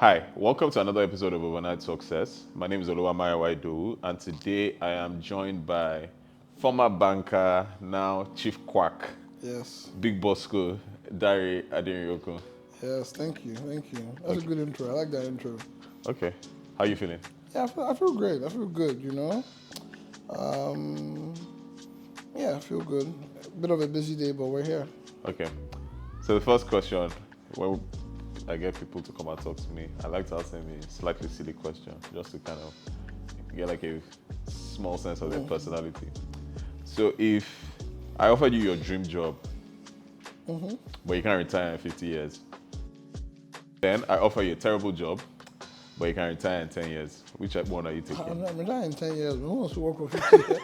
Hi, welcome to another episode of Overnight Success. My name is Oluwamaya Waidu, and today I am joined by former banker, now Chief Quack, Yes, Big Bosco, Aderinokun. yes, thank you, thank you. That's a Okay, good intro. I like that intro. okay. How you feeling? Yeah, I feel great. I feel good, Um, yeah, I feel good. A bit of a busy day, but we're here. Okay. So the first question, when I get people to come and talk to me, I like to ask them a slightly silly question, just to kind of get like a small sense of their personality. So if I offered you your dream job, but you can't retire in 50 years, then I offer you a terrible job, but you can retire in 10 years. Which one are you taking? I'm retiring in 10 years. Who wants to work for 50 years?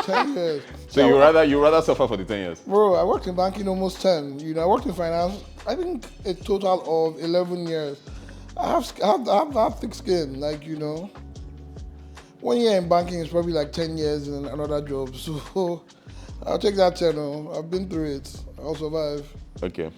10 years. So you rather suffer for the 10 years? Bro, I worked in banking almost 10. I worked in finance, I think a total of 11 years. I have thick skin, 1 year in banking is probably like 10 years in another job. So I'll take that 10. I've been through it. I'll survive. Okay.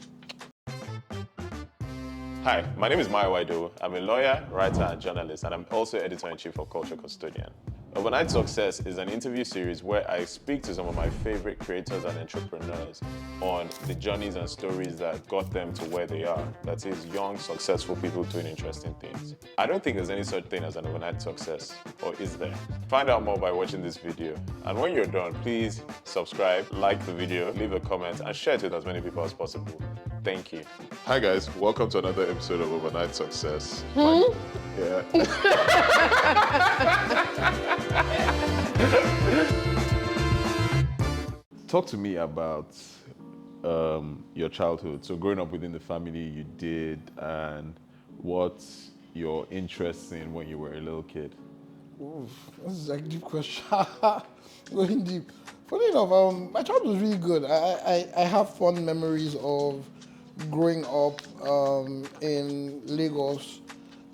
Hi, my name is Maya Waido. I'm a lawyer, writer, and journalist, and I'm also editor-in-chief of Culture Custodian. Overnight Success is an interview series where I speak to some of my favorite creators and entrepreneurs on the journeys and stories that got them to where they are. That is, young, successful people doing interesting things. I don't think there's any such thing as an overnight success, or is there? Find out more by watching this video. And when you're done, please subscribe, like the video, leave a comment, and share it with as many people as possible. Thank you. Hi guys, welcome to another episode of Overnight Success. Yeah. Talk to me about your childhood. So growing up within the family you did, and what your interests in when you were a little kid. Oof, this is like a deep question. Going deep. Funny enough, my childhood was really good. I have fond memories of growing up in Lagos.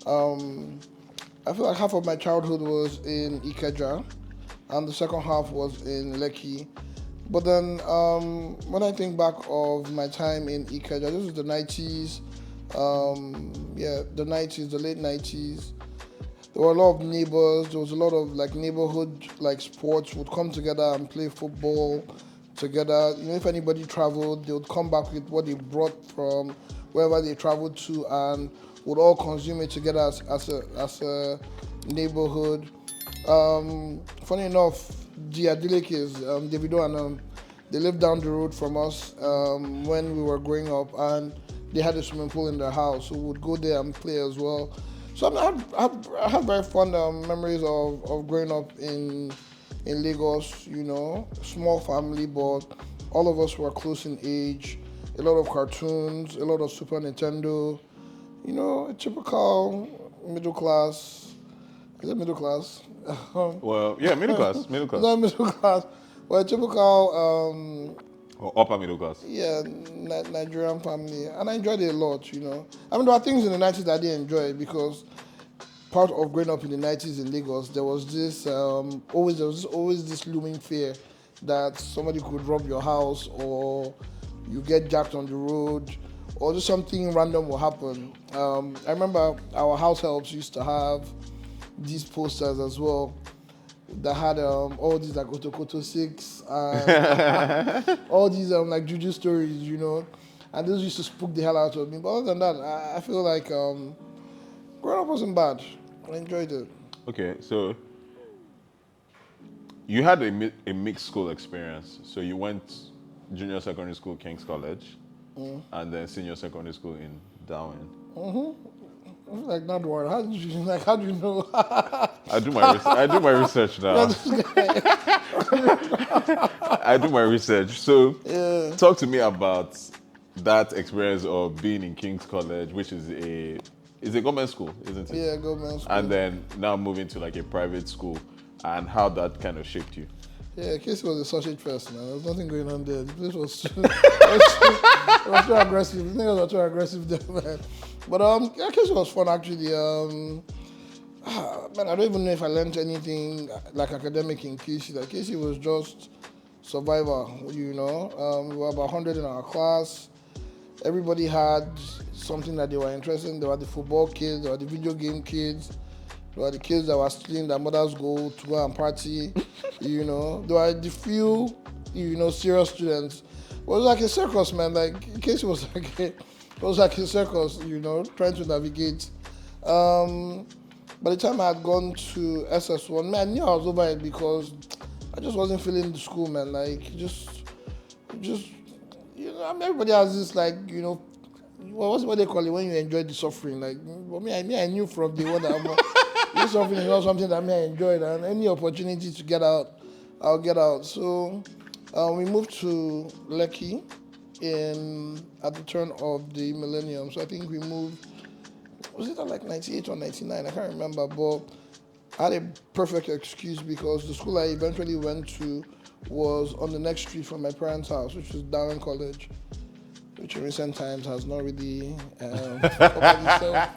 I feel like half of my childhood was in Ikeja, and the second half was in Lekki. But then, when I think back of my time in Ikeja, this was the 90s. The 90s, the late 90s. There were a lot of neighbors. There was a lot of neighborhood sports would come together and play football together. If anybody traveled, they would come back with what they brought from wherever they traveled to, and would all consume it together as a neighborhood. Funny enough, the Adilekis, Davido and they lived down the road from us when we were growing up, and they had a swimming pool in their house, so we would go there and play as well. So I have very fond memories of growing up in Lagos. Small family, but all of us were close in age. A lot of cartoons, a lot of Super Nintendo. A typical middle class. Is it middle class? Well, yeah, middle class. Middle class. Not middle class. Well, a typical, Or upper middle class. Nigerian family. And I enjoyed it a lot, I mean, there are things in the 90s that I didn't enjoy because part of growing up in the 90s in Lagos, there was this always this looming fear that somebody could rob your house, or you get jacked on the road, or just something random will happen. I remember our house helps used to have these posters as well that had all these Otokoto 6 and all these juju stories, and those used to spook the hell out of me. But other than that, I feel like growing up wasn't bad. I enjoyed it. Okay, so you had a mixed school experience. So you went junior secondary school, King's College, and then senior secondary school in Darwin. I feel like not one. How do you know? I do my research now. I do my research. So, Talk to me about that experience of being in King's College, which is a government school, isn't it? Yeah, government school. And then now moving to a private school, and how that kind of shaped you. Yeah, Casey was a sausage fest, man. There was nothing going on there. The place was it was too aggressive. The niggas were too aggressive there, man. But Casey was fun actually. Man, I don't even know if I learned anything academic in Casey. Casey was just survivor, We were about 100 in our class. Everybody had something that they were interested in. There were the football kids, there were the video game kids, there were the kids that were stealing their mother's gold to go and party. There were the few, serious students. It was like a circus, man. Like, in case it was like a circus, trying to navigate. By the time I had gone to SS1, man, I knew I was over it because I just wasn't feeling the school, man. Like, everybody has this, like, what they call it when you enjoy the suffering. Like, for me, I knew from the one that this suffering is not something that I enjoyed, and any opportunity to get out, I'll get out. So we moved to Lekki at the turn of the millennium. So I think we moved, was it at like 98 or 99? I can't remember, but I had a perfect excuse because the school I eventually went to was on the next street from my parents' house, which is Darren College, which in recent times has not really covered itself.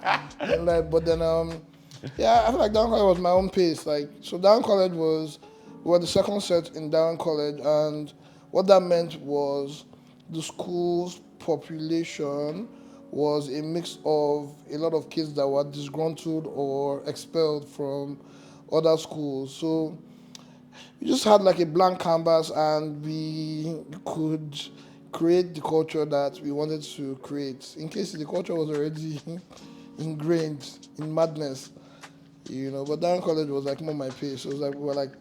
But then, I feel like Darren College was my own pace. Like, so Darren College we were the second set in Darren College, and what that meant was the school's population was a mix of a lot of kids that were disgruntled or expelled from other schools. So we just had like a blank canvas, and we could create the culture that we wanted to create. In case the culture was already ingrained in madness, But Darren College was like more my pace. So it was like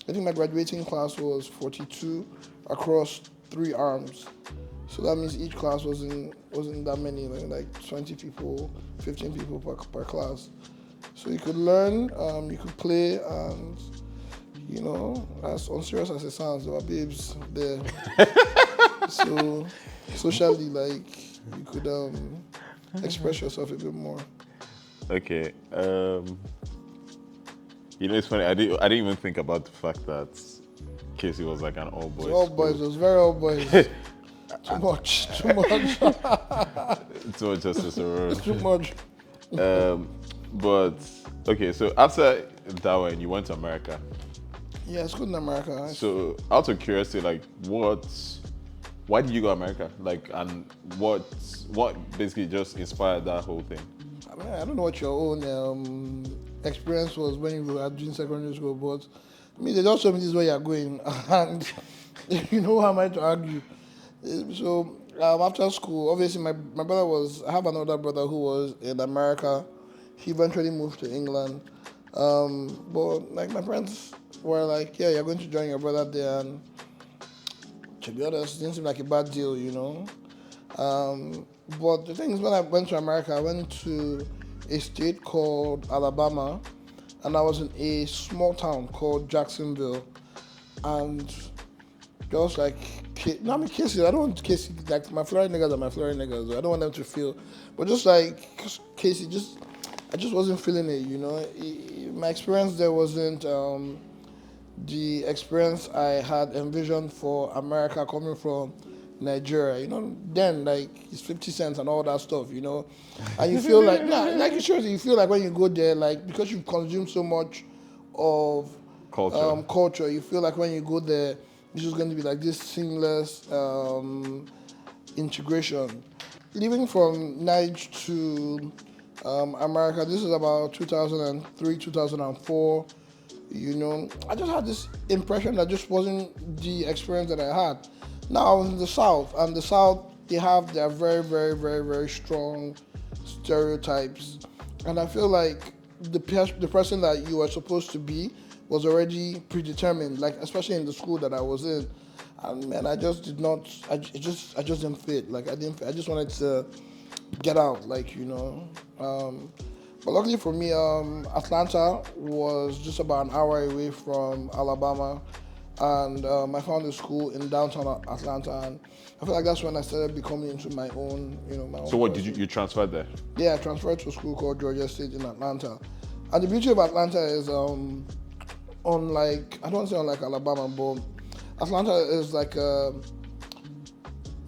I think my graduating class was 42 across 3 arms. So that means each class wasn't that many, like 20 people, 15 people per class. So you could learn, you could play, and as unserious as it sounds, there were babes there. So socially, like, you could express yourself a bit more. Okay. It's funny. I didn't even think about the fact that Casey was like an all boys. All boys. It was very all boys. Too much. Too much justice around. Too much. But okay, so after that one, you went to America. Yeah, school in America. So out of curiosity, like, why did you go to America? Like, and what basically just inspired that whole thing? I mean, I don't know what your own experience was when you were doing secondary school, but they just told me this is where you're going, and how am I to argue? So after school, obviously my brother I have another brother who was in America. He eventually moved to England, but like my parents were like, yeah, you're going to join your brother there, and to be honest, it didn't seem like a bad deal, But the thing is, when I went to America, I went to a state called Alabama, and I was in a small town called Jacksonville, and just like, Casey, I don't want Casey, like, my Florida niggas are my Florida niggas, I don't want them to feel, but just like Casey, I just wasn't feeling it, My experience there wasn't the experience I had envisioned for America coming from Nigeria. Then, like, it's 50 cents and all that stuff, and you feel like, you feel like when you go there, like, because you've consumed so much of culture, you feel like when you go there, it's just going to be like this seamless integration. Living from Niger to America, this is about 2003, 2004, I just had this impression that just wasn't the experience that I had. Now I was in the South, and the South, they have their very, very, very, very strong stereotypes. And I feel like the person that you were supposed to be was already predetermined, like, especially in the school that I was in. And man, I just did not, I just didn't fit. Like, I just wanted to get out, like, But luckily for me, Atlanta was just about an hour away from Alabama, and I found a school in downtown Atlanta, and I feel like that's when I started becoming into my own, my own. So what, did you transfer there? Yeah, I transferred to a school called Georgia State in Atlanta. And the beauty of Atlanta is, unlike, I don't want to say unlike Alabama, but Atlanta is like a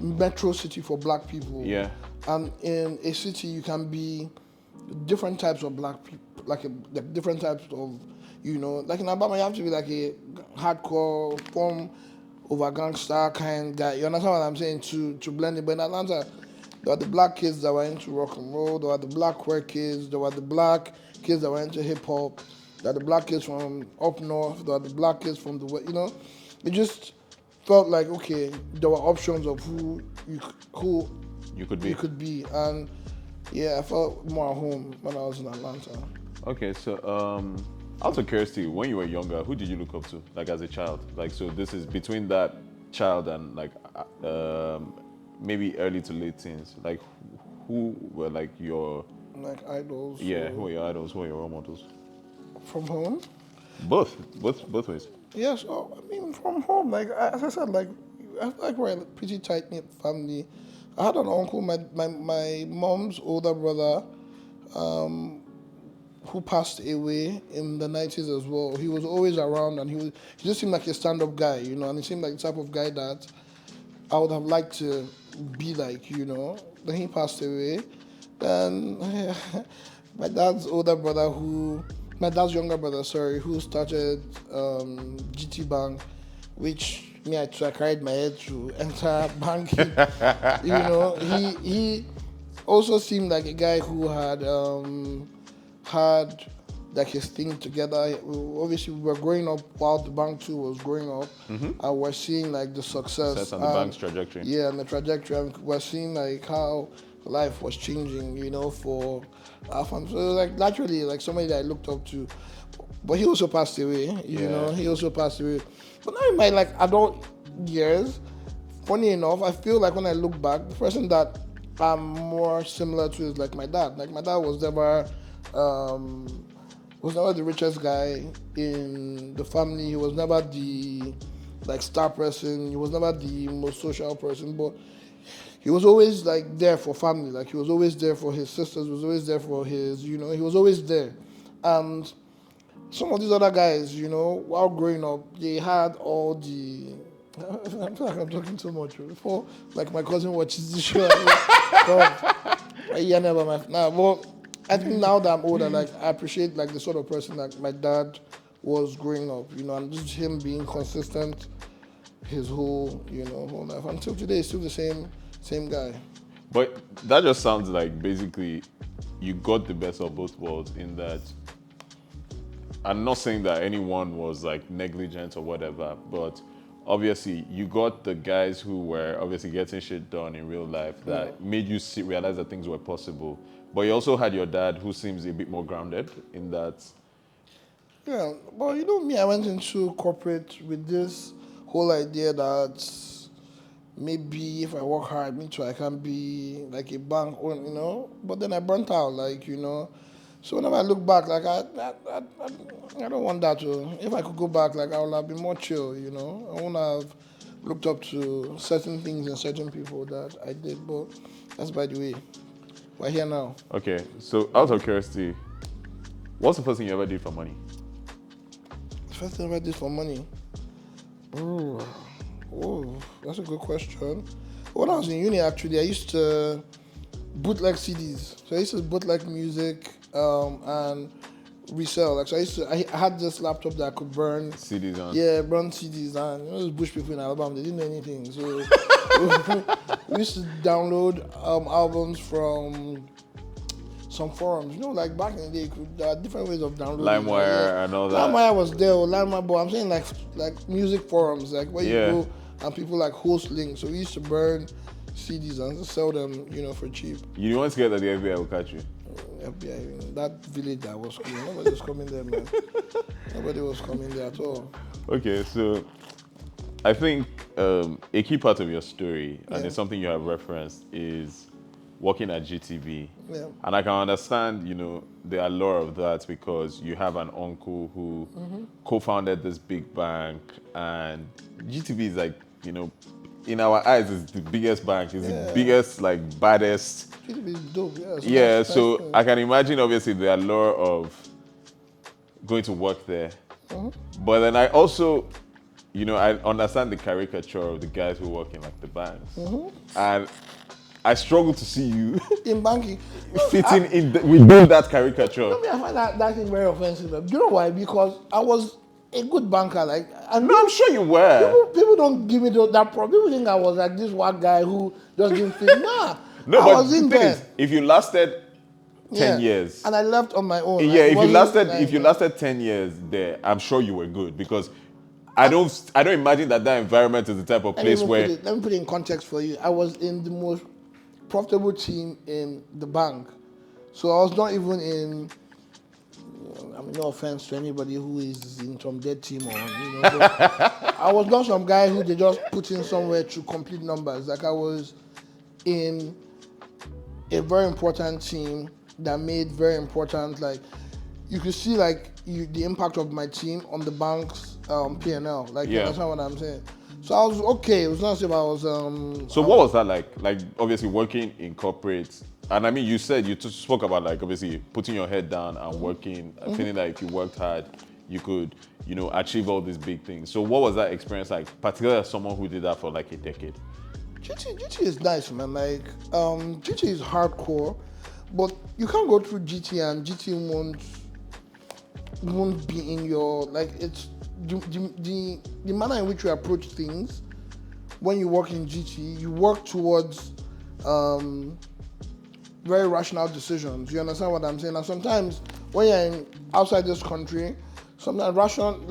metro city for black people. Yeah. And in a city, you can be different types of black people, like different types of, like in Alabama, you have to be like a hardcore form of a gangster kind guy. You understand what I'm saying? To blend it. But in Atlanta, There were the black kids that were into rock and roll. There were the black queer kids. There were the black kids that were into hip hop. There were the black kids from up north. There were the black kids from the west. It just felt like okay, there were options of who You could you be. could be, and yeah, I felt more at home when I was in Atlanta. Okay, so out of curiosity, when you were younger, who did you look up to, like as a child? Like, so this is between that child and like maybe early to late teens. Like, who were like your Like idols. who were your idols? Who were your role models? From home. Both ways. Yes, I mean from home. Like as I said, we're a pretty tight knit family. I had an uncle, my mom's older brother, who passed away in the 90s as well. He was always around, and he just seemed like a stand-up guy, and he seemed like the type of guy that I would have liked to be like. Then he passed away. Then my dad's older brother my dad's younger brother, sorry, who started GT Bank, which me I carried my head to enter banking. He also seemed like a guy who had like his thing together. Obviously, we were growing up while the bank too was growing up, and we're seeing like the success On the bank's trajectory. Yeah, and the trajectory, and we're seeing like how life was changing, for our family. So like naturally, like somebody that I looked up to, but he also passed away. He also passed away. But now in my like adult years, funny enough, I feel like when I look back, the person that I'm more similar to is like my dad. Like my dad was never the richest guy in the family. He was never the like star person. He was never the most social person, but he was always like there for family. Like he was always there for his sisters. He was always there for his. He was always there. And some of these other guys, while growing up, they had all the. I feel like I'm talking too much. Before, like my cousin watches the show. Yeah, never mind. Nah, but I think now that I'm older, like I appreciate like the sort of person that my dad was growing up. And just him being consistent his whole life until today. He's still the same guy. But that just sounds like basically you got the best of both worlds in that. I'm not saying that anyone was like negligent or whatever, but obviously you got the guys who were obviously getting shit done in real life that made you realize that things were possible. But you also had your dad who seems a bit more grounded in that. Yeah, but me, I went into corporate with this whole idea that maybe if I work hard, me too, I can be like a bank owner, But then I burnt out, So whenever I look back, like I don't want that to. If I could go back, like I would have been more chill, I wouldn't have looked up to certain things and certain people that I did. But that's by the way. We're here now. Okay, so out of curiosity, what's the first thing you ever did for money? The first thing I ever did for money? Oh, that's a good question. When I was in uni, actually, I used to bootleg CDs. So I used to bootleg music and resell. Like, so I had this laptop that I could burn CDs on. Yeah, burn CDs, and those bush people in Alabama, they didn't know anything. So we used to download albums from some forums. Like back in the day, there are different ways of downloading. LimeWire and all that. LimeWire was there, LimeWire, but I'm saying like music forums, like where you go and people like host links. So we used to burn CDs and sell them, for cheap. You didn't want to get that the FBI will catch you? FBI, that village that was coming, nobody was coming there, man. Nobody was coming there at all. Okay, so I think a key part of your story, and it's something you have referenced, is working at GTB. Yeah. And I can understand, the allure of that because you have an uncle who co-founded this big bank, and GTB is like, in our eyes, is the biggest bank, is the biggest, like, baddest. GTB is dope, So I can imagine, obviously, the allure of going to work there. But then I also, I understand the caricature of the guys who work in, like, the banks. And I struggle to see you in banking fitting within that caricature. I find that thing very offensive. Do you know why? Because I was a good banker. I'm sure you were. People don't give me that problem. People think I was like this one guy who just didn't fit. Nah. No, I but was the in thing there. is, if you lasted 10 years, and I left on my own. yeah, Like, it wasn't if you lasted 10 years there, I'm sure you were good because I don't imagine that environment is the type of place where let me put it in context for you. I was in the most profitable team in the bank, so I was not even in. I mean, no offense to anybody who is in some dead team or but I was not some guy who they just put in somewhere to complete numbers. Like I was in a very important team that made very important, like you could see like the impact of my team on the bank's P&L. Like you yeah. understand what I'm saying? So I was okay. It was not as if I was. So what was that like? Like obviously working in corporate, and I mean you said you spoke about like obviously putting your head down and working, feeling that if you worked hard, you could achieve all these big things. So what was that experience like, particularly as someone who did that for like a decade? GT is nice, man. Like GT is hardcore, but you can't go through GT and GT won't be in your like it's the manner in which you approach things. When you work in GT, you work towards very rational decisions. You understand what I'm saying? And sometimes when you're outside this country, sometimes rational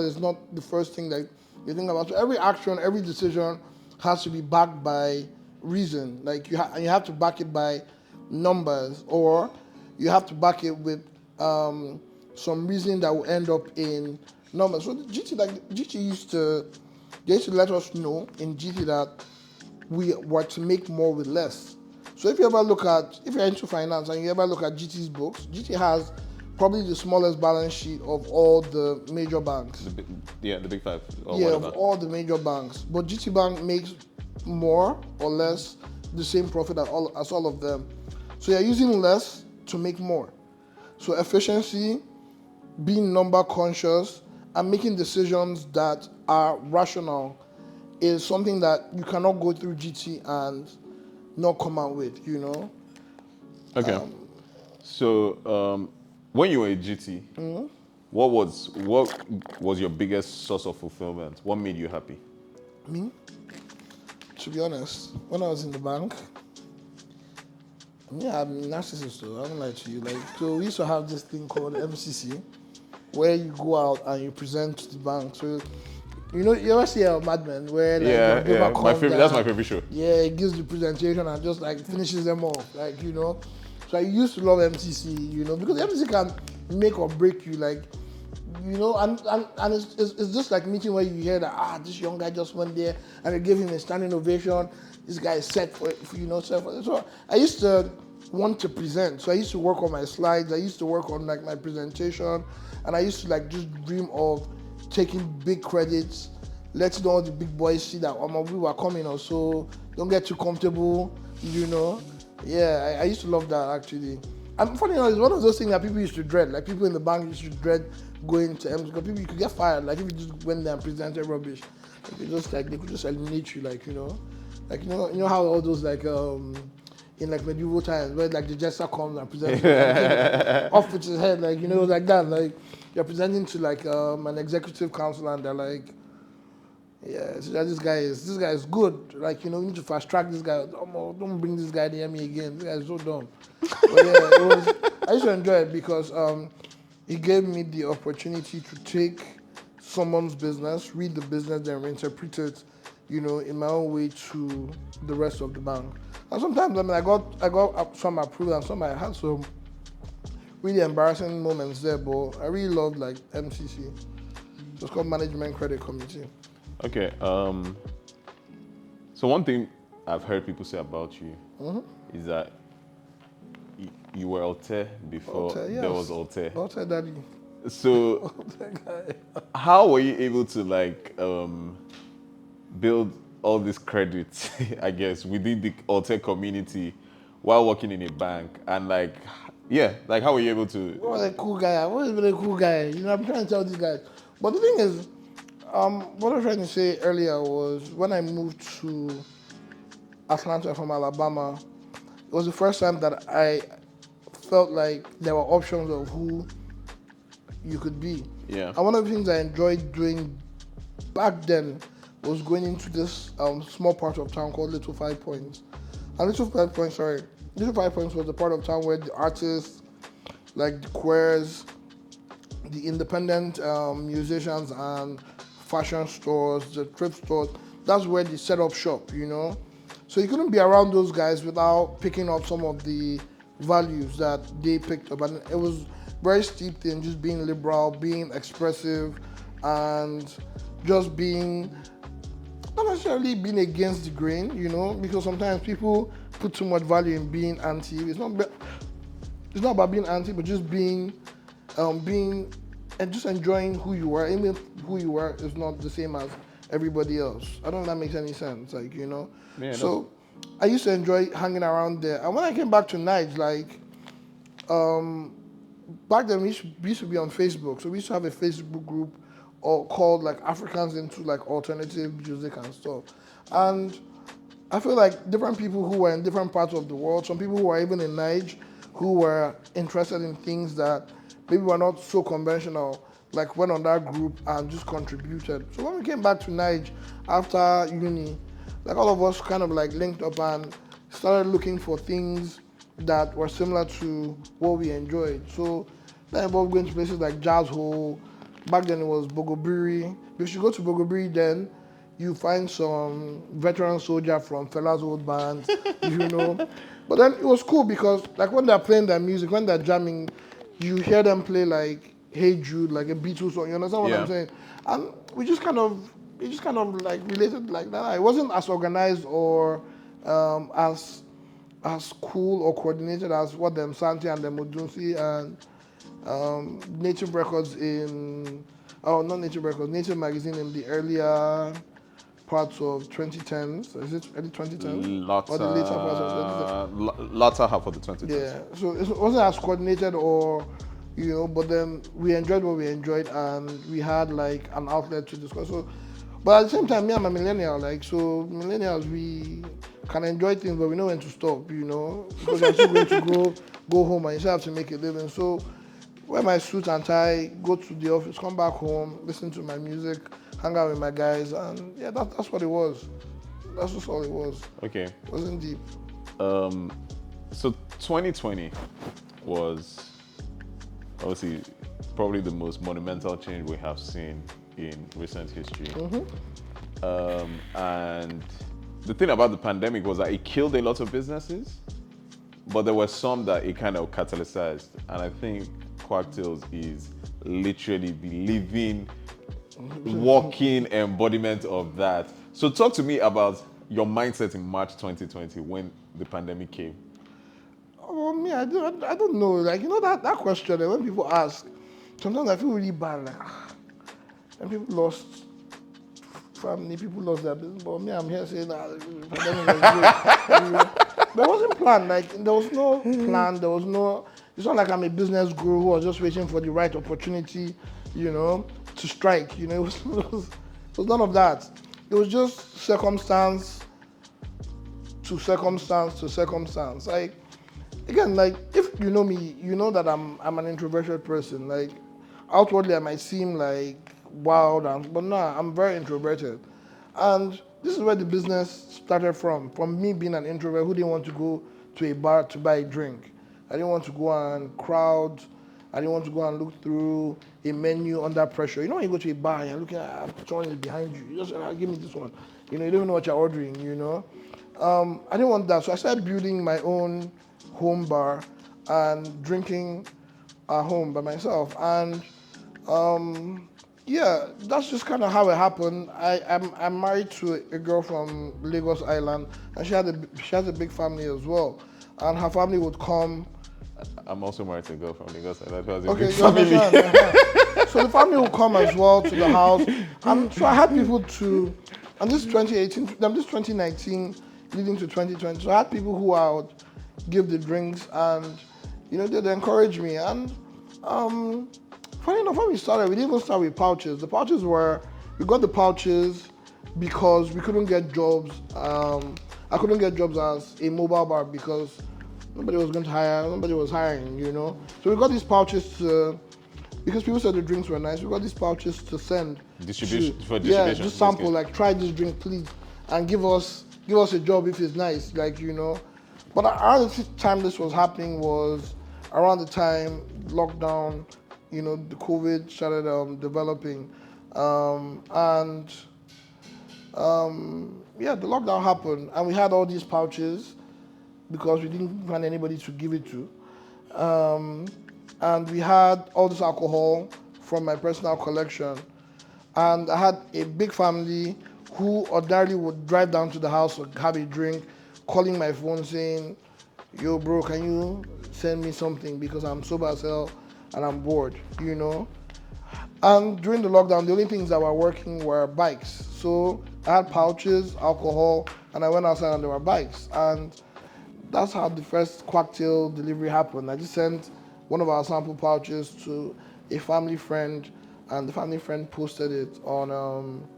is not the first thing that you think about. So every action, every decision has to be backed by reason. Like you have to back it by numbers, or you have to back it with some reason that will end up in numbers. So GT used to let us know in GT that we were to make more with less. So if you're into finance and you ever look at GT's books, GT has probably the smallest balance sheet of all the major banks. The big five. Or of all the major banks. But GT Bank makes more or less the same profit as all of them. So you're using less to make more. So efficiency, being number conscious, and making decisions that are rational is something that you cannot go through GT and not come out with, Okay. So when you were at GT, what was your biggest source of fulfillment? What made you happy? Me? To be honest, when I was in the bank, I'm a narcissist, though. I don't lie to you. So we used to have this thing called MCC, where you go out and you present to the bank. So, you ever see a Madman where that's my favorite show. Yeah, it gives the presentation and just like finishes them off, So I used to love MCC, because MCC can make or break you, and it's just like meeting where you hear that this young guy just went there and they gave him a standing ovation. This guy is set for set for it. So I used to want to present. So I used to work on my slides. I used to work on like my presentation, and I used to like just dream of taking big credits, letting all the big boys see that we were coming. Also, don't get too comfortable. Yeah, I used to love that actually. And funny enough, it's one of those things that people used to dread. Like people in the bank used to dread going to MC because people you could get fired. Like if you just went there and presented rubbish, they could just eliminate you. How all those in like medieval times where like the jester comes and presents off with his head, like that. Like you're presenting to like an executive council and they're like, yeah, so this guy is good. Like you need to fast track this guy. Don't bring this guy near me again. This guy is so dumb. But yeah, I used to enjoy it because it gave me the opportunity to take someone's business, read the business, then reinterpret it, in my own way to the rest of the bank. And sometimes, I got some approved and some I had some really embarrassing moments there, but I really loved like MCC. It's called Management Credit Committee. Okay. So one thing I've heard people say about you is that you were Altair before there was Altair. Altair daddy. So how were you able to build all these credits, I guess, within the Altair community while working in a bank? And how were you able to? What was a cool guy? What was a cool guy? I'm trying to tell these guys. But the thing is, what I was trying to say earlier was when I moved to Atlanta from Alabama, it was the first time that I felt like there were options of who you could be. Yeah. And one of the things I enjoyed doing back then was going into this small part of town called Little 5 Points. And Little 5 Points, sorry. Little 5 Points was the part of town where the artists, like the queers, the independent musicians and fashion stores, the thrift stores, that's where they set up shop, you know? So you couldn't be around those guys without picking up some of the values that they picked up. And it was very steeped in just being liberal, being expressive, and just being, not necessarily being against the grain, you know, because sometimes people put too much value in being anti. It's not about being anti, but just being and just enjoying who you are. Even if who you are is not the same as everybody else. I don't know if that makes any sense, like, you know. Yeah, so I used to enjoy hanging around there. And when I came back to Niger, like, back then we used to be on Facebook. So we used to have a Facebook group called like Africans into like alternative music and stuff. And I feel like different people who were in different parts of the world, some people who were even in Niger, who were interested in things that maybe were not so conventional, like went on that group and just contributed. So when we came back to Niger after uni, like all of us kind of like linked up and started looking for things that were similar to what we enjoyed. So that involved going to places like Jazz Hole. Back then it was Bogobiri. If you go to Bogobiri then, you find some veteran soldier from Fela's old band, you know. But then it was cool because like when they're playing their music, when they're jamming, you hear them play like Hey Jude, like a Beatles song, you understand what I'm saying? And it just kind of like related like that. It wasn't as organized or as cool or coordinated as what them Santi and them Odunsi and Native Records not Native Records, Native Magazine in the earlier parts of 2010s. Is it early 2010s? Or the later parts of 2010s? Latter half of the 2010s. Yeah, so it wasn't as coordinated or, you know, but then we enjoyed what we enjoyed and we had like an outlet to discuss. So, but at the same time, me, I'm a millennial, like, so millennials, we can enjoy things, but we know when to stop, you know, because you're still going to go home and you still have to make a living. So wear my suit and tie, go to the office, come back home, listen to my music, hang out with my guys, and yeah, that's what it was. That's just all it was. Okay. It wasn't deep. So 2020 was obviously probably the most monumental change we have seen in recent history. And the thing about the pandemic was that it killed a lot of businesses, but there were some that it kind of catalyzed. And I think Quacktails is literally the living, walking embodiment of that. So talk to me about your mindset in March 2020 when the pandemic came. Oh, me, I don't know. Like, you know, that question, when people ask, sometimes I feel really bad. Like, and people lost family, people lost their business. But me, I'm here saying that the pandemic was good. You know? But it wasn't planned. Like, there was no plan. There was no. It's not like I'm a business guru who was just waiting for the right opportunity, you know, to strike. You know, it was none of that. It was just circumstance to circumstance to circumstance. Like, again, like, if you know me, you know that I'm an introverted person. Like, outwardly I might seem like wild, but no, I'm very introverted. And this is where the business started from me being an introvert who didn't want to go to a bar to buy a drink. I didn't want to go and crowd. I didn't want to go and look through a menu under pressure. You know when you go to a bar and you're looking at someone is behind you, you just give me this one. You know, you don't even know what you're ordering, you know. I didn't want that, so I started building my own home bar and drinking at home by myself. And yeah, that's just kind of how it happened. I'm married to a girl from Lagos Island, and she has a big family as well. And her family would come. I'm also married to a girl from Lagos Island who has a Okay, big family. So the family would come as well to the house. And so I had people to, and this is 2018, this is 2019, leading to 2020. So I had people who I would give the drinks, and you know, they'd encourage me. And funny enough, when we started, we didn't even start with pouches. The pouches were, we got the pouches because we couldn't get jobs. I couldn't get jobs as a mobile bar because nobody was going to hire, nobody was hiring, you know. So we got these pouches because people said the drinks were nice, we got these pouches to send. Distribution. Yeah, just sample, like, try this drink, please, and give us a job if it's nice, like, you know. But around the time this was happening was around the time lockdown, the COVID started developing, and yeah, the lockdown happened, and we had all these pouches because we didn't find anybody to give it to. Um, and we had all this alcohol from my personal collection. And I had a big family who ordinarily would drive down to the house or have a drink, calling my phone saying, yo, bro, can you send me something because I'm sober as hell and I'm bored. And during the lockdown, the only things that were working were bikes. So I had pouches, alcohol, and I went outside and there were bikes. And that's how the first Quacktail delivery happened. I just sent one of our sample pouches to a family friend, and the family friend posted it on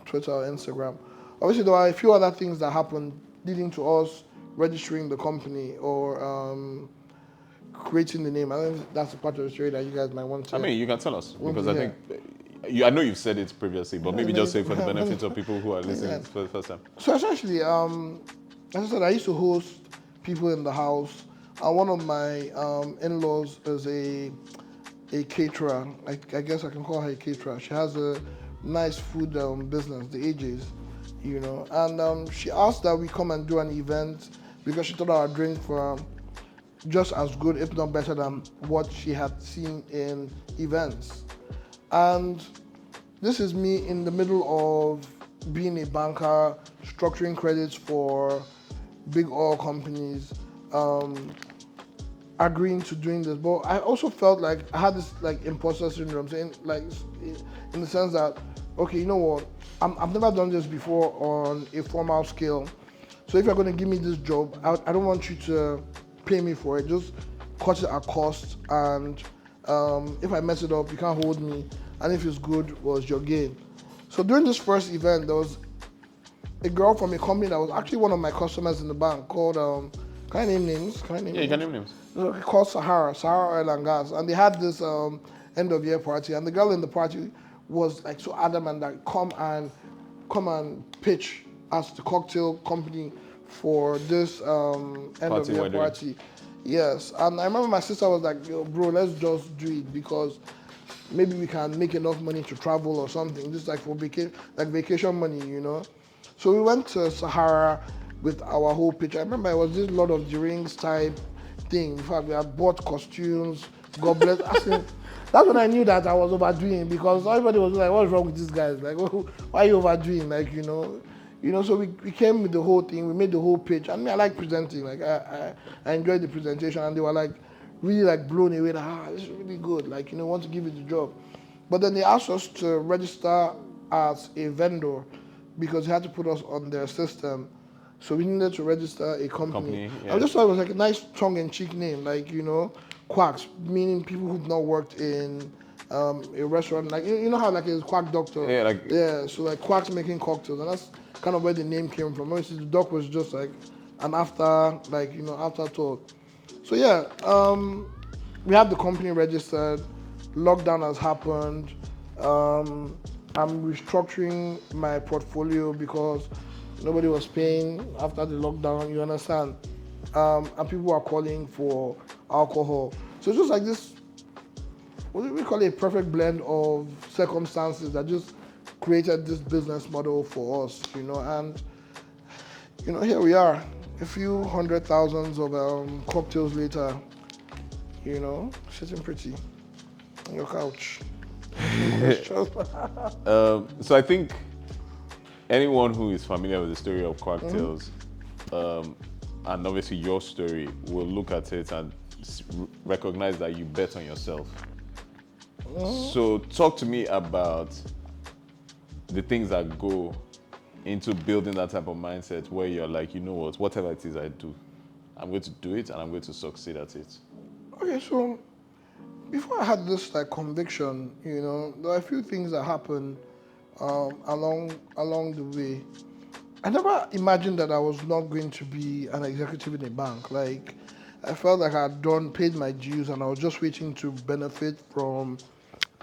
Twitter or Instagram. Obviously, there are a few other things that happened leading to us registering the company or creating the name. I think that's a part of the story that you guys might want to. I mean, you can tell us because I think I know you've said it previously, but maybe just say for the benefit of people who are listening for the first time. So essentially, as I said, I used to host people in the house, and one of my in-laws is a caterer. I guess I can call her a caterer. She has a nice food business, the AJ's, and she asked that we come and do an event because she thought our drinks were just as good, if not better, than what she had seen in events. And this is me in the middle of being a banker, structuring credits for big oil companies, agreeing to doing this. But I also felt like I had this like imposter syndrome, saying like in the sense that, okay, you know what, I've never done this before on a formal scale. So if you're going to give me this job, I don't want you to pay me for it. Just cut it at cost, and if I mess it up, you can't hold me. And if it's good, was your gain. So during this first event, there was a girl from a company that was actually one of my customers in the bank called, can I name names? You can name names. Called Sahara Oil and Gas. And they had this end of year party. And the girl in the party was like so adamant that come and pitch as the cocktail company for this end of year party. Yes. And I remember my sister was like, yo, bro, let's just do it because maybe we can make enough money to travel or something, just like for vacation money. So we went to Sahara with our whole pitch. I remember it was this Lord of the Rings type thing. In fact, we had bought costumes, goblets. That's when I knew that I was overdoing because everybody was like, what's wrong with these guys? Like, why are you overdoing? So we came with the whole thing. We made the whole pitch. And I like presenting. Like, I enjoyed the presentation, and they were like, really like blown away, like, this is really good, like, want to give you the job. But then they asked us to register as a vendor because they had to put us on their system. So we needed to register a company. I just thought it was like a nice tongue-in-cheek name, like, Quacks, meaning people who've not worked in a restaurant, like, how like it's Quack Doctor. So like Quacks making cocktails, and that's kind of where the name came from. Obviously the doc was just like an afterthought. So yeah, we have the company registered, lockdown has happened, I'm restructuring my portfolio because nobody was paying after the lockdown, you understand? And people are calling for alcohol. So it's just like this, what do we call it, a perfect blend of circumstances that just created this business model for us, and here we are. A few hundred thousands of cocktails later, sitting pretty on your couch. So I think anyone who is familiar with the story of Quacktails, and obviously your story, will look at it and recognize that you bet on yourself. So talk to me about the things that go into building that type of mindset where you're like, you know what, whatever it is I do, I'm going to do it and I'm going to succeed at it. Okay, so before I had this like conviction, there are a few things that happened along the way. I never imagined that I was not going to be an executive in a bank. Like, I felt like I had paid my dues and I was just waiting to benefit from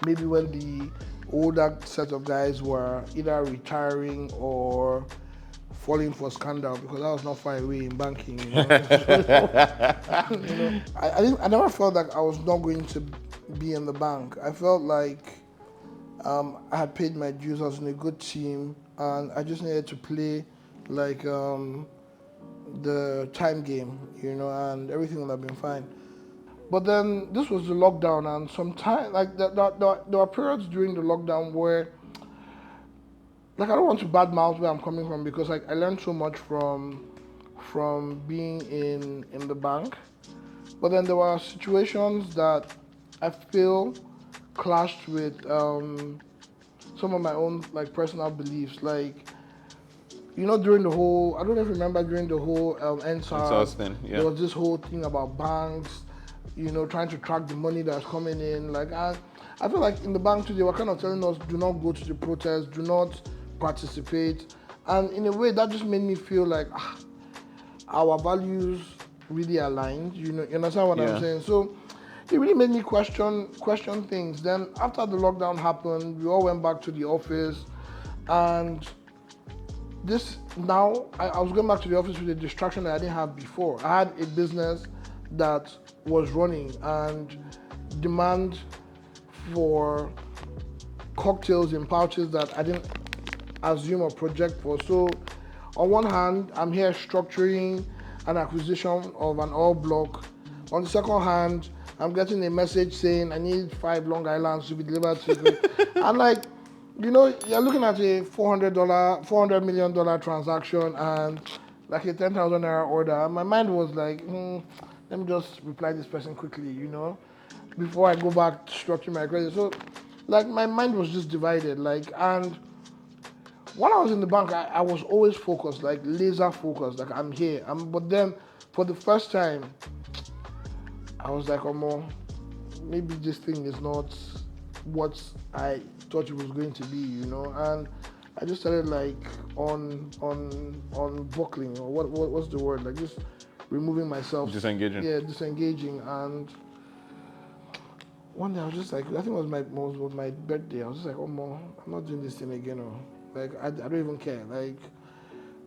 maybe when the older set of guys were either retiring or falling for scandal because I was not far away in banking, you know. I never felt like I was not going to be in the bank. I felt like I had paid my dues. I was in a good team, and I just needed to play like the time game, you know, and everything would have been fine. But then this was the lockdown, and sometimes like there were periods during the lockdown where like I don't want to badmouth where I'm coming from because like I learned so much from being in the bank. But then there were situations that I feel clashed with some of my own like personal beliefs. Like you know, during the whole I don't know if you remember during the whole NSAS, Exhausting, there yeah. was this whole thing about banks, you know, trying to track the money that's coming in. Like I feel like in the bank too, they were kind of telling us, do not go to the protests, do not participate, and in a way that just made me feel like our values really aligned. You know, you understand what I'm Yeah. saying? So it really made me question things. Then after the lockdown happened, we all went back to the office, and this now I was going back to the office with a distraction that I didn't have before. I had a business that was running and demand for cocktails in pouches that I didn't assume or project for. So on one hand, I'm here structuring an acquisition of an oil block. On the second hand, I'm getting a message saying I need 5 Long Islands to be delivered to me. I'm like, you know, you're looking at a $400 million transaction and like a 10,000 naira order. And my mind was like, let me just reply this person quickly, you know, before I go back to structure my credit. So, like, my mind was just divided. Like, and when I was in the bank, I was always focused, like laser focused, like I'm here. But then for the first time, I was like, oh, maybe this thing is not what I thought it was going to be, you know. And I just started like on buckling, or what's the word? Like just removing myself. Disengaging. Yeah, disengaging. And one day I was just like, I think it was my birthday. I was just like, I'm not doing this thing again. Or like I don't even care. Like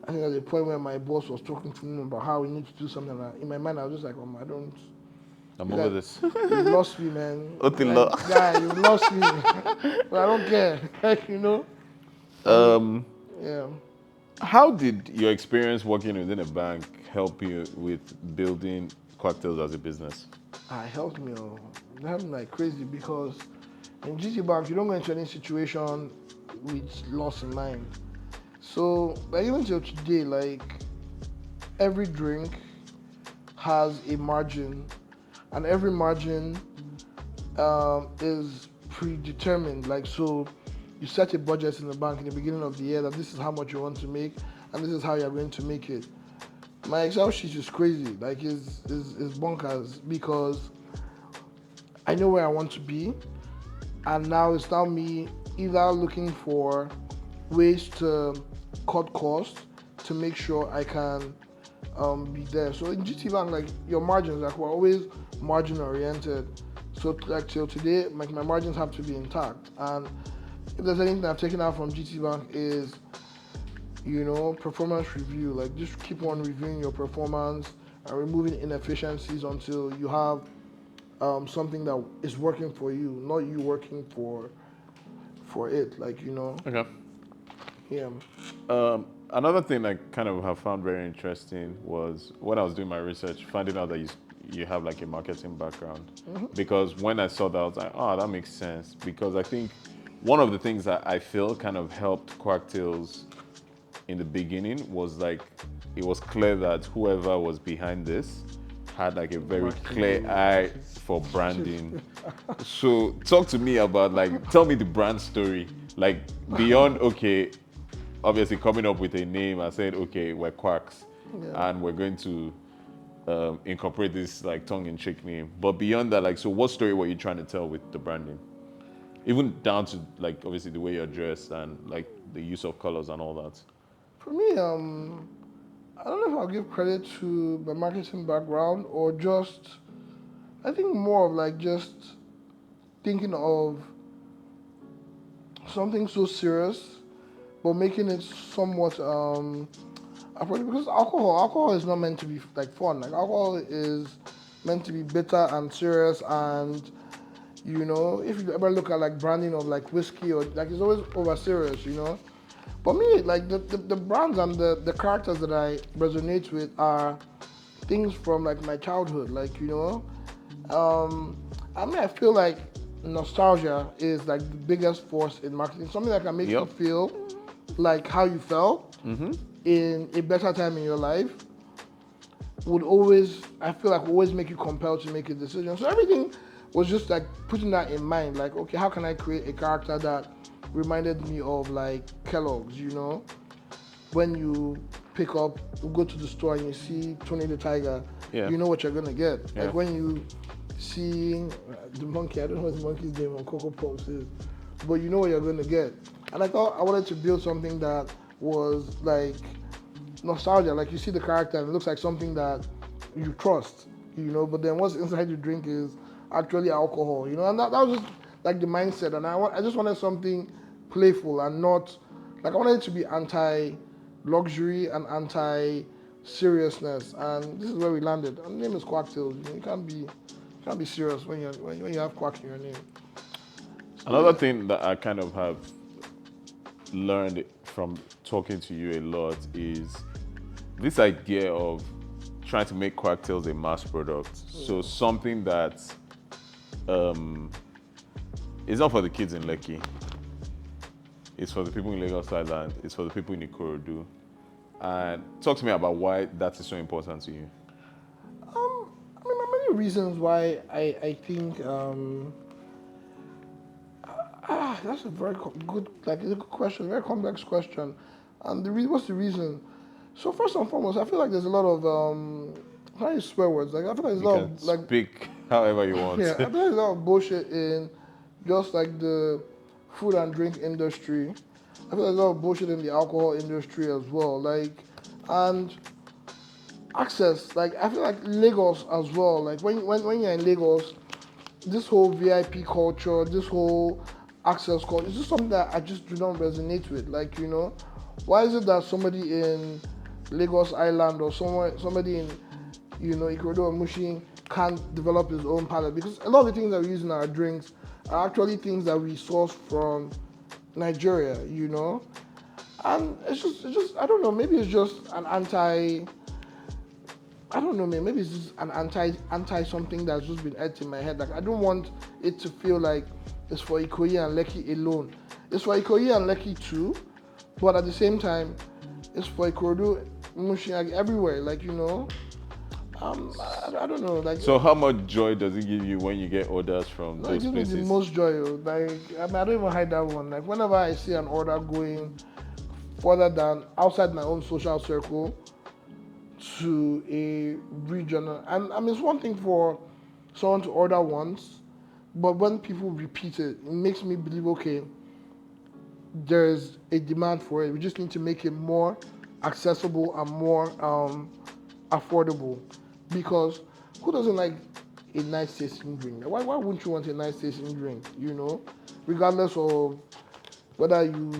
I think at the point where my boss was talking to me about how we need to do something. In my mind, I was just like, I don't. I'm You over guys, this. you've lost me, man. Otilo. Like, guy, you've lost me. But I don't care. Like, you know. Um, Yeah. how did your experience working within a bank help you with building Quacktails as a business? It helped me. It helped me like crazy because in GT Bank, you don't go into any situation with loss in mind. So, like, even till today, like, every drink has a margin, and every margin is predetermined. Like, so you set a budget in the bank in the beginning of the year that this is how much you want to make, and this is how you're going to make it. My Excel sheet is crazy, like is bonkers because I know where I want to be, and now it's now me either looking for ways to cut costs to make sure I can be there. So in GT Bank, like your margins, like we're always margin oriented. So like till today, like my margins have to be intact. And if there's anything I've taken out from GT Bank is, you know, performance review. Like just keep on reviewing your performance and removing inefficiencies until you have something that is working for you, not you working for it. Like you know, Okay. yeah. Another thing I kind of have found very interesting was when I was doing my research, finding out that you have like a marketing background. Because when I saw that, I was like, oh, that makes sense. Because I think one of the things that I feel kind of helped Quacktails in the beginning was like, it was clear that whoever was behind this had like a very clear eye for branding. So talk to me about like, tell me the brand story. Like beyond, okay, obviously coming up with a name and saying, okay, we're Quacks, Yeah. and we're going to incorporate this like tongue-in-cheek name. But beyond that, like, so what story were you trying to tell with the branding? Even down to like obviously the way you're dressed and like the use of colors and all that. For me, I don't know if I'll give credit to my marketing background or just, I think more of like just thinking of something so serious, but making it somewhat Probably because alcohol is not meant to be like fun. Like alcohol is meant to be bitter and serious, and if you ever look at like branding of like whiskey or like it's always over serious. But me, like the brands and the characters that I resonate with are things from like my childhood. I feel like nostalgia is like the biggest force in marketing. Something that can make you Yep. feel like how you felt in a better time in your life would always, I feel like, always make you compelled to make a decision. So everything was just like putting that in mind. Like, okay, how can I create a character that reminded me of like Kellogg's. When you go to the store and you see Tony the Tiger, Yeah. you know what you're gonna get. Yeah. Like when you see the monkey, I don't know what the monkey's name on Cocoa Pops is, but you know what you're gonna get. And I thought I wanted to build something that was like nostalgia. Like you see the character and it looks like something that you trust. But then what's inside the drink is actually alcohol. And that was just like the mindset. And I just wanted something playful and not like I wanted it to be anti-luxury and anti-seriousness. And this is where we landed. And the name is Quacktails. You can't be serious when you have Quack in your name. Another thing that I kind of have learned from talking to you a lot is this idea of trying to make Quacktails a mass product. So something that is not for the kids in Lekki. It's for the people in Lagos Island. It's for the people in Ikorodu. And talk to me about why that is so important to you. There are many reasons why I think that's a very good, like it's a good question, very complex question. And what's the reason? So first and foremost, I feel like there's a lot of how do you swear words? Like I feel like there's a You lot can of like speak however you want. yeah, I feel like there's a lot of bullshit in just like the food and drink industry. I feel like there's a lot of bullshit in the alcohol industry as well. And access, like I feel like Lagos as well. Like when you're in Lagos, this whole VIP culture, this whole access culture, it's just something that I just do not resonate with. Why is it that somebody in Lagos Island or somebody in, Ikorodu or Mushin can't develop his own palate? Because a lot of the things that we use in our drinks are actually things that we source from Nigeria. And it's just I don't know, maybe it's just an I don't know, man. Maybe it's just an anti something that's just been etched in my head. Like I don't want it to feel like it's for Ikoyi and Lekki alone. It's for Ikoyi and Lekki too, but at the same time, it's for Ikorodu, Mushin, like everywhere. I don't know. Like So how much joy does it give you when you get orders from no, it those gives me the places? most joy. I don't even hide that one. Like whenever I see an order going further than outside my own social circle to a regional, and I mean it's one thing for someone to order once, but when people repeat it, it makes me believe okay, there's a demand for it. We just need to make it more accessible and more affordable, because who doesn't like a nice tasting drink? Why wouldn't you want a nice tasting drink? Regardless of whether you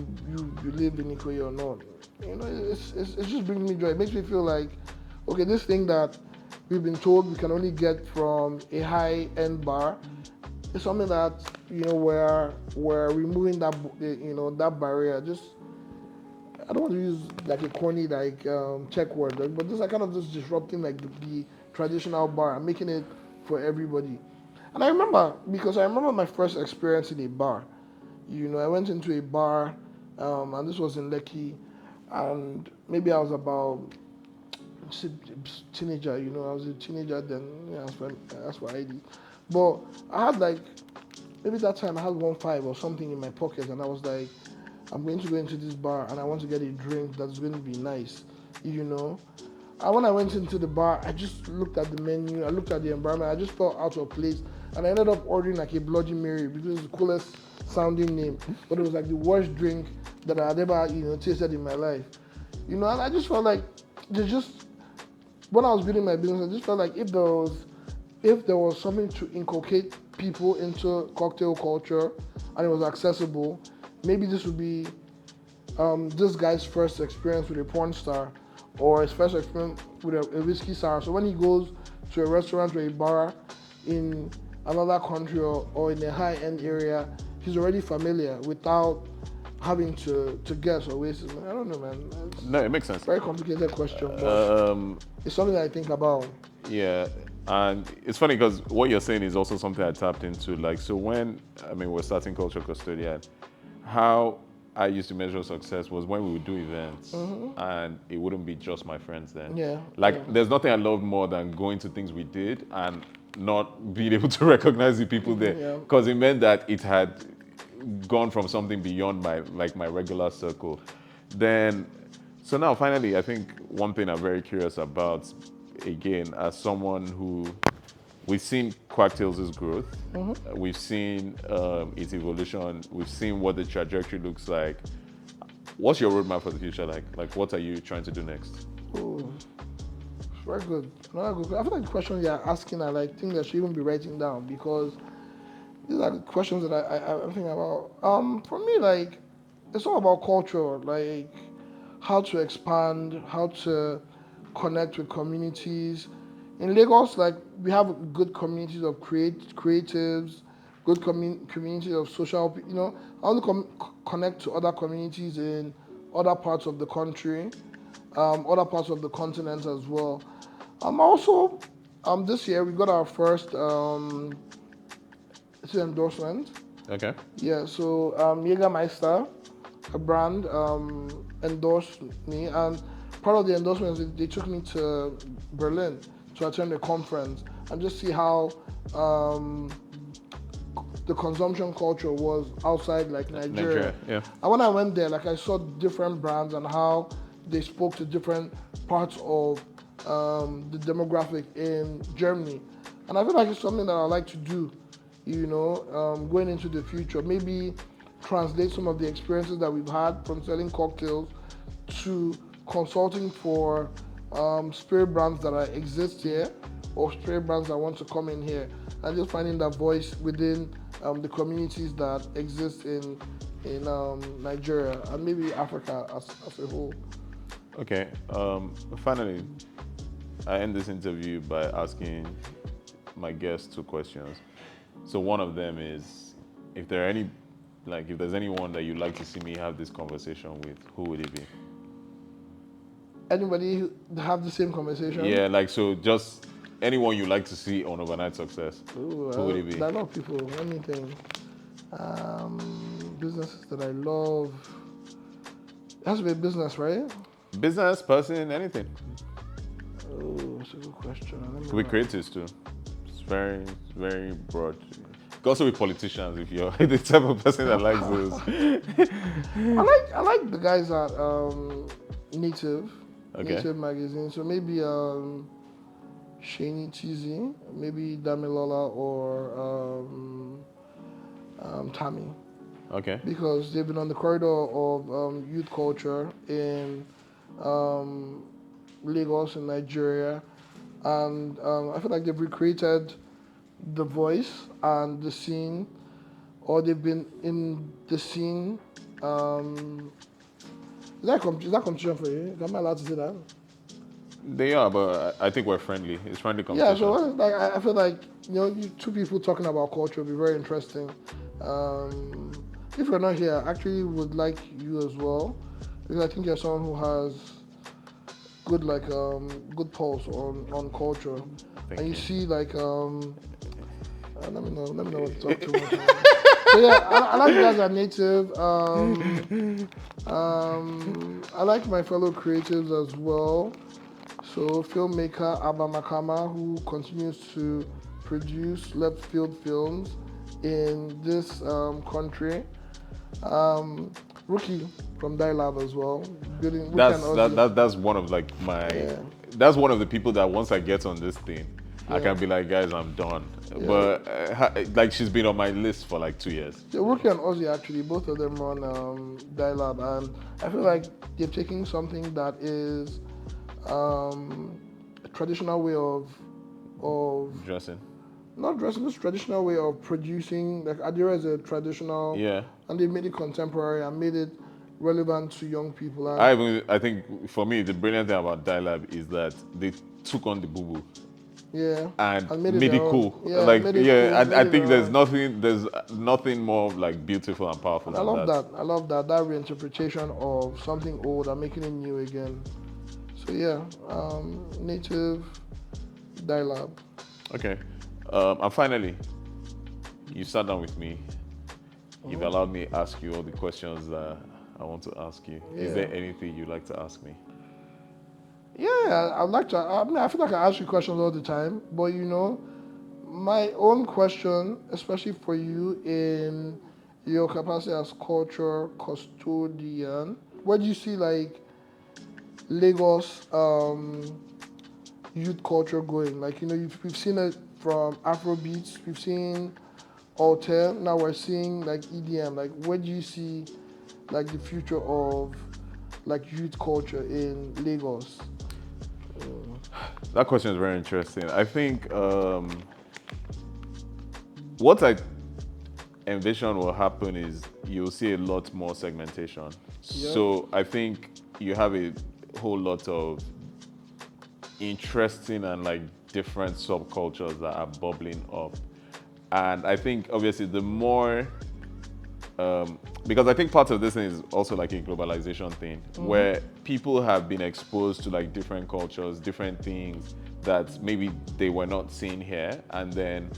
live in Ikoyi or not. It's just bringing me joy. It makes me feel like, okay, this thing that we've been told we can only get from a high-end bar is something that we're removing that barrier. Just I don't want to use like a corny check word, but this are kind of just disrupting like the traditional bar and making it for everybody. And I remember my first experience in a bar. I went into a bar, and this was in Lekki, and maybe I was about teenager. I was a teenager then. That's what I did. But I had like maybe that time I had 1.5 or something in my pocket, and I was like, I'm going to go into this bar and I want to get a drink that's going to be nice. And when I went into the bar, I just looked at the menu, I looked at the environment, I just felt out of place, and I ended up ordering like a Bloody Mary because it's the coolest sounding name, but it was like the worst drink that I had ever tasted in my life. And I just felt like when I was building my business, I just felt like if there was something to inculcate people into cocktail culture and it was accessible, maybe this would be this guy's first experience with a porn star, or his first experience with a whiskey sour. So when he goes to a restaurant or a bar in another country or in a high-end area, he's already familiar without having to guess or waste his money. I don't know, man. It's No, it makes sense. a very complicated question, but it's something that I think about. Yeah, and it's funny because what you're saying is also something I tapped into. Like, so when we're starting Culture Custodian, how I used to measure success was when we would do events, and it wouldn't be just my friends then. Yeah. Like, yeah. there's nothing I loved more than going to things we did and not being able to recognize the people there, Yeah. because it meant that it had gone from something beyond my regular circle. Then, so now finally, I think one thing I'm very curious about, again, as someone who we've seen Quacktails' growth, we've seen its evolution, we've seen what the trajectory looks like. What's your roadmap for the future like? Like, what are you trying to do next? Oh, very good. Another good. I feel like the questions you're asking are like things that should even be writing down because these are the questions that I'm thinking about. For me, like, it's all about culture, like how to expand, how to connect with communities. In Lagos, like we have good communities of creatives, good communities of social. I want to connect to other communities in other parts of the country, other parts of the continent as well. Also, this year we got our first it's an endorsement. Okay. Yeah, so Jägermeister, a brand, endorsed me, and part of the endorsement is they took me to Berlin to attend a conference and just see how the consumption culture was outside like Nigeria. Yeah. And when I went there, like I saw different brands and how they spoke to different parts of the demographic in Germany. And I feel like it's something that I like to do, going into the future. Maybe translate some of the experiences that we've had from selling cocktails to consulting for spirit brands that exist here or spirit brands that want to come in here and just finding that voice within the communities that exist in Nigeria and maybe Africa as a whole. Okay. Finally, I end this interview by asking my guests 2 questions. So one of them is, if there's anyone that you'd like to see me have this conversation with, who would it be? Anybody who have the same conversation? Yeah, like, so just anyone you'd like to see on Overnight Success, Ooh, who would it be? There are a lot of people. Anything. Businesses that I love. It has to be a business, right? Business, person, anything. Oh, that's a good question. Could be creatives too. It's very, very broad. Could also be politicians if you're the type of person that likes those. I like the guys at Native magazine. So maybe Shani Tizi, maybe Damilola or Tammy. Okay. Because they've been on the corridor of youth culture in Lagos in Nigeria, and I feel like they've recreated the voice and the scene, or they've been in the scene. Is that competition for you? Am I allowed to say that? They are, but I think we're friendly. It's friendly Yeah, competition. so like I feel like you 2 people talking about culture would be very interesting. If you're not here, I actually would like you as well, because I think you're someone who has good good pulse on culture, Thank and you you. see like let me know what to talk too much about. So yeah, I like you guys are Native. I like my fellow creatives as well. So filmmaker Abba Makama, who continues to produce left field films in this country. Rookie from Dialab as well. That's one of like that's one of the people that once I get on this thing, I can be like, guys, I'm done. Yeah. But like, she's been on my list for like 2 years. Yeah, Rookie and Ozzy actually, both of them run Dialab, and I feel like they're taking something that is a traditional way of dressing. Not dressing, just traditional way of producing. Like Adira is a traditional, yeah, and they made it contemporary and made it relevant to young people. And I think for me, the brilliant thing about Dialab is that they took on the boo-boo yeah, and made made their it own. cool. Yeah, Like, made it yeah, cool, made I it think their there's own. nothing more like beautiful and powerful And I than love that. I love that reinterpretation of something old and making it new again. So yeah, native Dialab. Okay. And finally, you sat down with me. You've allowed me to ask you all the questions that I want to ask you. Is Yeah. there anything you'd like to ask me? Yeah, I'd like to. I mean, I feel like I ask you questions all the time, but my own question, especially for you in your capacity as culture custodian, where do you see like Lagos youth culture going? Like we've seen it from Afrobeats, we've seen Alter, now we're seeing like EDM. Like, where do you see like the future of like youth culture in Lagos? That question is very interesting. I think what I envision will happen is you'll see a lot more segmentation. Yep. So I think you have a whole lot of interesting and like different subcultures that are bubbling up. And I think obviously the more because I think part of this thing is also like a globalization thing where people have been exposed to like different cultures, different things that maybe they were not seeing here, and then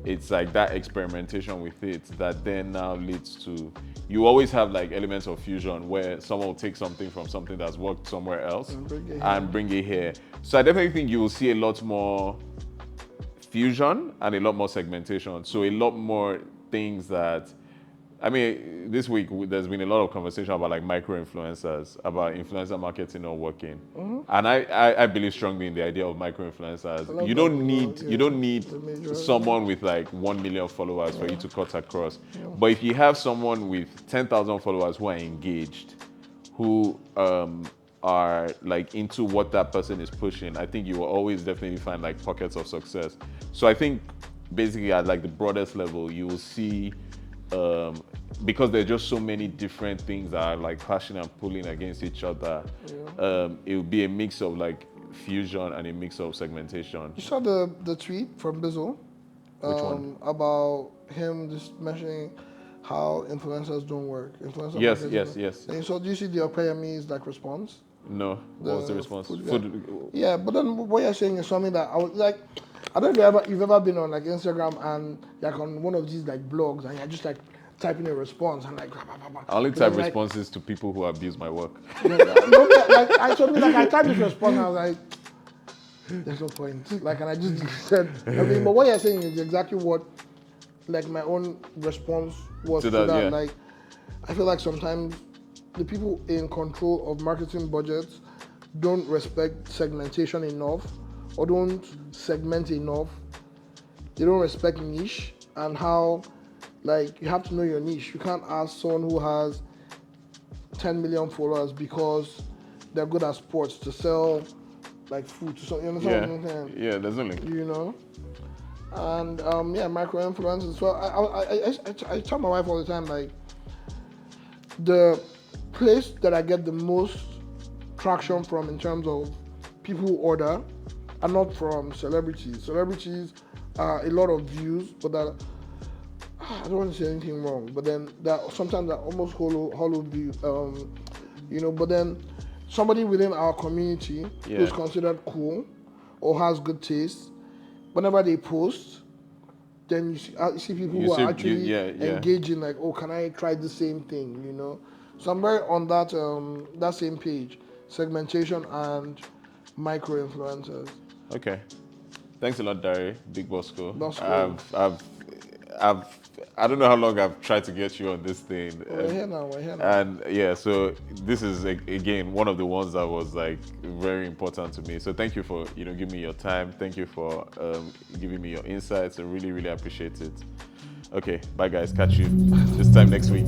it's like that experimentation with it that then now leads to you always have like elements of fusion where someone will take something from something that's worked somewhere else and bring it here. So I definitely think you will see a lot more fusion and a lot more segmentation. So a lot more things that I mean, this week there's been a lot of conversation about like micro influencers, about influencer marketing not working, and I believe strongly in the idea of micro influencers. You don't need someone with like 1 million followers for you to cut across, but if you have someone with 10,000 followers who are engaged, who are like into what that person is pushing, I think you will always definitely find like pockets of success. So I think basically at like the broadest level, you will see. Because there's just so many different things that are like clashing and pulling against each other, it will be a mix of like fusion and a mix of segmentation. You saw the tweet from Bizzle Which one? about him just mentioning how influencers don't work. Yes. And so do you see the Opeyemi's like response? No. What was the response? Yeah, but then what you're saying is something that I was like, I don't know if you've ever been on like Instagram and like on one of these like blogs and you're just like typing a response and like. I only type responses to people who abuse my work. I typed this response and I was like, there's no point. Like, and I just said, I mean, but what you're saying is exactly what like my own response was to that. Yeah. Like, I feel like sometimes the people in control of marketing budgets don't respect segmentation enough or don't segment enough. They don't respect niche and how, like, you have to know your niche. You can't ask someone who has 10 million followers because they're good at sports to sell, like, food to someone. You understand what I'm saying? Yeah, there's no link. And, micro influencers. So I tell my wife all the time, like, the place that I get the most traction from in terms of people who order are not from celebrities. Celebrities are a lot of views, but that I don't want to say anything wrong. But then that sometimes they're almost hollow views. But then somebody within our community who's considered cool or has good taste, whenever they post, then you see people who are actually engaging, like, oh, can I try the same thing? So I'm very on that same page, segmentation and micro influencers. Okay, thanks a lot, Dari, Big Bosco. I don't know how long I've tried to get you on this thing. We're here now. And yeah, so this is again one of the ones that was like very important to me. So thank you for giving me your time. Thank you for giving me your insights. I really, really appreciate it. Okay, bye guys. Catch you this time next week.